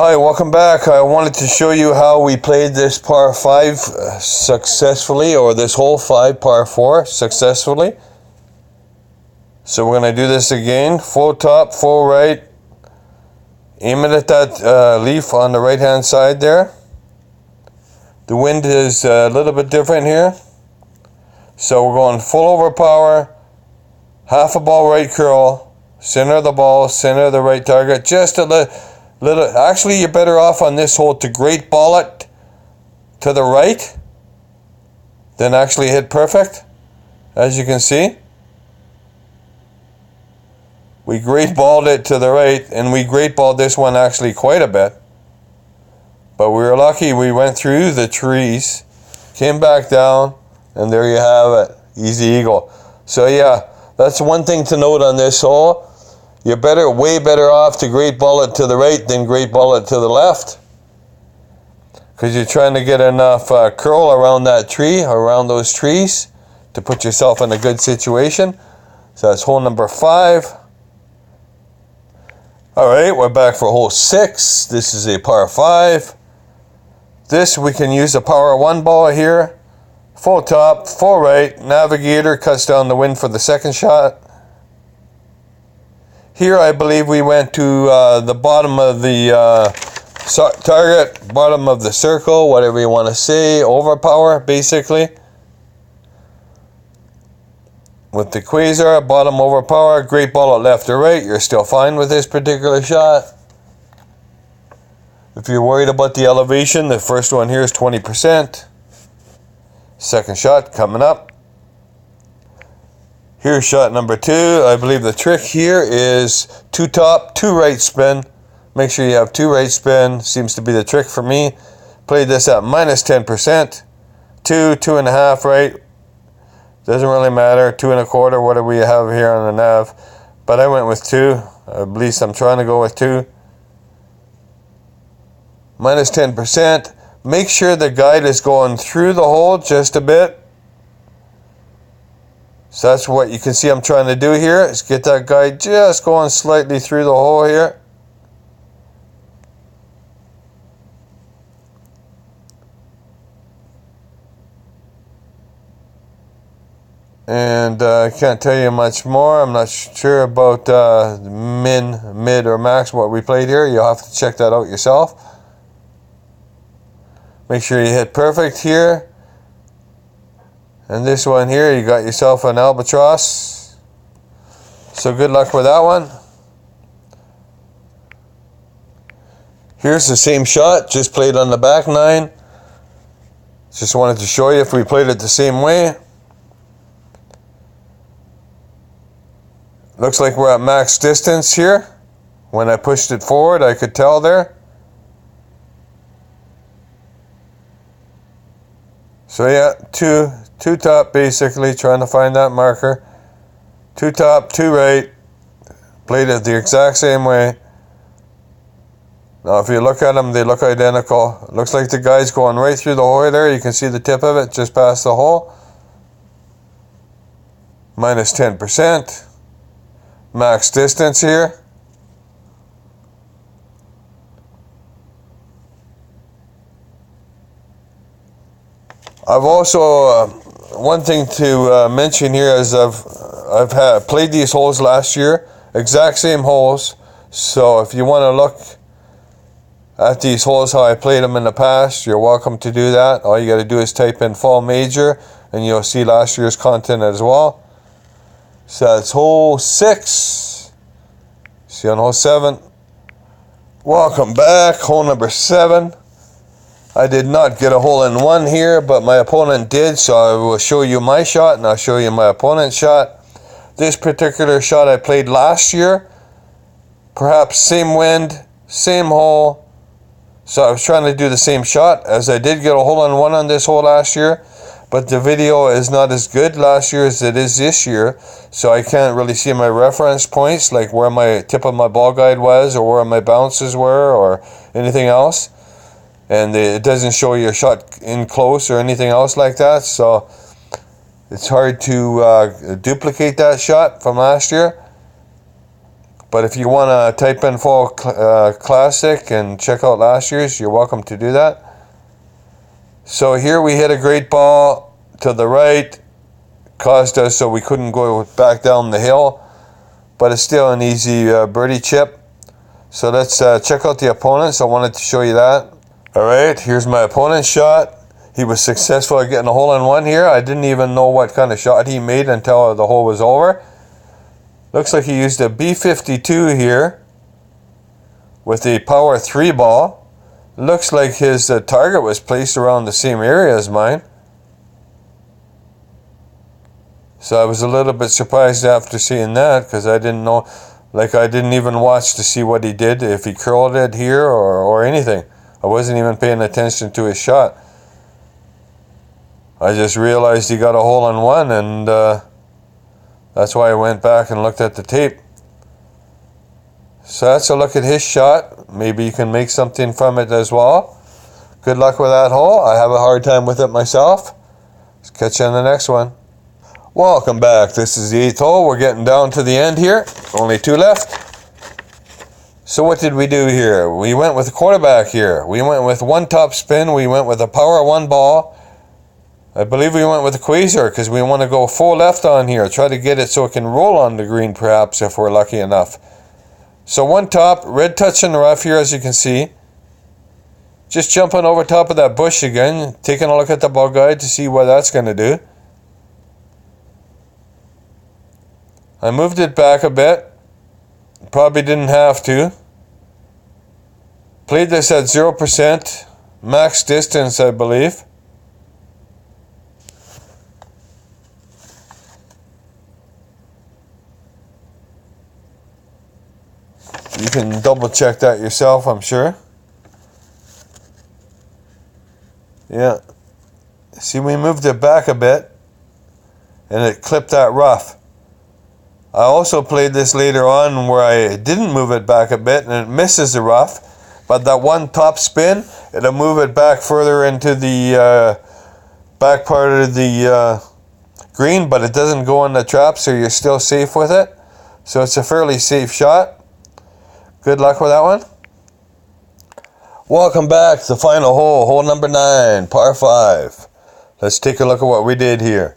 Hi, welcome back. I wanted to show you how we played this par 5 successfully, or this hole 5 par 4 successfully. So we're going to do this again. Full top, full right. Aim it at that leaf on the right hand side there. The wind is a little bit different here. So we're going full overpower, half a ball right curl, center of the ball, center of the right target, just a little. Actually, you're better off on this hole to great ball it to the right than actually hit perfect. As you can see, we great balled it to the right, and we great balled this one actually quite a bit. But we were lucky. We went through the trees, came back down, and there you have it. Easy eagle. So yeah, that's one thing to note on this hole. You're way better off to great ball it to the right than great ball it to the left, because you're trying to get enough curl around that tree, around those trees, to put yourself in a good situation. So that's hole number 5. Alright, we're back for hole 6. This is a par 5. This, we can use a power 1 ball here. Full top, full right. Navigator cuts down the wind for the second shot. Here, I believe we went to the bottom of the target, bottom of the circle, whatever you want to say, overpower, basically. With the quasar, bottom overpower, great ball at left or right, you're still fine with this particular shot. If you're worried about the elevation, the first one here is 20%. Second shot coming up. Here's shot number 2. I believe the trick here is 2 top, 2 right spin. Make sure you have 2 right spin. Seems to be the trick for me. Played this at minus 10%. 2.5 right. Doesn't really matter. 2 1/4, whatever we have here on the nav. But I went with 2. At least I'm trying to go with 2. Minus 10%. Make sure the guide is going through the hole just a bit. So that's what you can see I'm trying to do here, is get that guide just going slightly through the hole here. And I can't tell you much more. I'm not sure about min, mid, or max what we played here. You'll have to check that out yourself. Make sure you hit perfect here. And this one here, you got yourself an albatross. So good luck with that one. Here's the same shot, just played on the back 9. Just wanted to show you if we played it the same way. Looks like we're at max distance here. When I pushed it forward, I could tell there. So yeah, two top, basically, trying to find that marker. 2 top, 2 right. Played it the exact same way. Now if you look at them, they look identical. It looks like the guy's going right through the hole there. You can see the tip of it just past the hole. Minus 10%. Max distance here. I've also one thing to mention here is I've played these holes last year, exact same holes. So if you want to look at these holes how I played them in the past, you're welcome to do that. All you got to do is type in fall major, and you'll see last year's content as well. So that's hole 6. See on hole 7. Welcome back, hole number 7. I did not get a hole in 1 here, but my opponent did, so I will show you my shot and I'll show you my opponent's shot. This particular shot I played last year, perhaps same wind, same hole. So I was trying to do the same shot, as I did get a hole in 1 on this hole last year, but the video is not as good last year as it is this year, so I can't really see my reference points, like where my tip of my ball guide was, or where my bounces were, or anything else. And it doesn't show your shot in close or anything else like that, so it's hard to duplicate that shot from last year. But if you want to type in Fall Classic and check out last year's, you're welcome to do that. So here we hit a great ball to the right, caused us so we couldn't go back down the hill, but it's still an easy birdie chip. So let's check out the opponents. I wanted to show you that. All right, here's my opponent's shot. He was successful at getting a hole-in-one here. I didn't even know what kind of shot he made until the hole was over. Looks like he used a B52 here with a power 3 ball. Looks like his target was placed around the same area as mine. So I was a little bit surprised after seeing that, because I didn't know, like I didn't even watch to see what he did, if he curled it here or anything. I wasn't even paying attention to his shot. I just realized he got a hole-in-one, and that's why I went back and looked at the tape. So that's a look at his shot. Maybe you can make something from it as well. Good luck with that hole. I have a hard time with it myself. Let's catch you on the next one. Welcome back. This is the 8th hole. We're getting down to the end here. Only 2 left. So what did we do here? We went with a quarterback here. We went with 1 top spin. We went with a power 1 ball. I believe we went with a quasar because we want to go full left on here. Try to get it so it can roll on the green perhaps if we're lucky enough. So 1 top, red touch in the rough here as you can see. Just jumping over top of that bush again. Taking a look at the ball guide to see what that's going to do. I moved it back a bit. Probably didn't have to. Played this at 0%. Max distance I believe. You can double check that yourself, I'm sure. Yeah. See, we moved it back a bit and it clipped that rough. I also played this later on where I didn't move it back a bit and it misses the rough, but that 1 top spin, it'll move it back further into the back part of the green, but it doesn't go in the trap, so you're still safe with it. So it's a fairly safe shot. Good luck with that one. Welcome back to the final hole, hole number 9, par 5. Let's take a look at what we did here.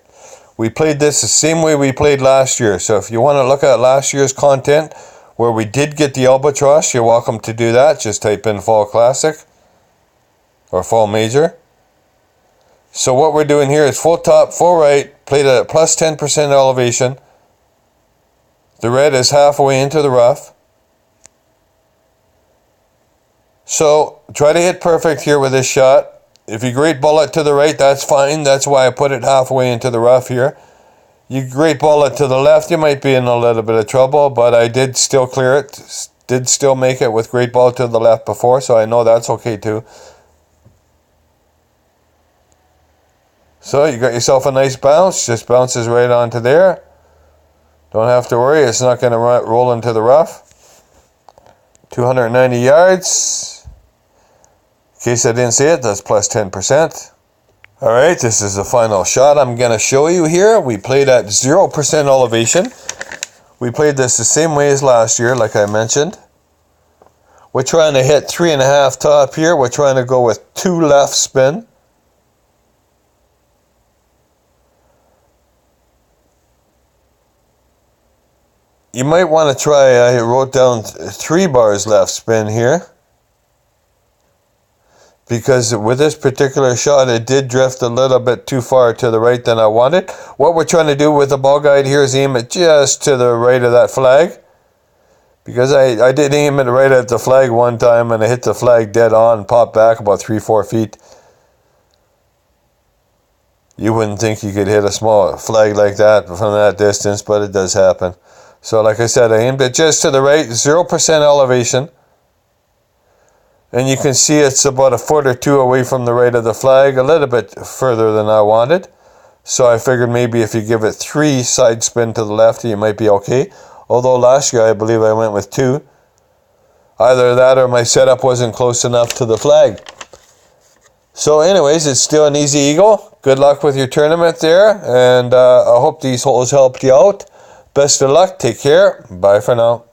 We played this the same way we played last year. So if you want to look at last year's content where we did get the albatross, you're welcome to do that. Just type in Fall Classic or Fall Major. So what we're doing here is full top, full right, played at plus 10% elevation. The red is halfway into the rough. So try to hit perfect here with this shot. If you great ball it to the right, that's fine. That's why I put it halfway into the rough here. You great ball it to the left, you might be in a little bit of trouble, but I did still clear it. Did still make it with great ball to the left before, so I know that's okay too. So you got yourself a nice bounce. Just bounces right onto there. Don't have to worry, it's not going to roll into the rough. 290 yards. In case I didn't say it, that's plus 10%. Alright, this is the final shot I'm going to show you here. We played at 0% elevation. We played this the same way as last year, like I mentioned. We're trying to hit 3.5 top here. We're trying to go with 2 left spin. You might want to try, I wrote down 3 bars left spin here. Because with this particular shot, it did drift a little bit too far to the right than I wanted. What we're trying to do with the ball guide here is aim it just to the right of that flag. Because I did aim it right at the flag one time and I hit the flag dead on and popped back about 3-4 feet. You wouldn't think you could hit a small flag like that from that distance, but it does happen. So like I said, I aimed it just to the right, 0% elevation. And you can see it's about a foot or 2 away from the right of the flag, a little bit further than I wanted. So I figured maybe if you give it 3 side spin to the left, you might be okay. Although last year I believe I went with 2. Either that or my setup wasn't close enough to the flag. So anyways, it's still an easy eagle. Good luck with your tournament there. And I hope these holes helped you out. Best of luck. Take care. Bye for now.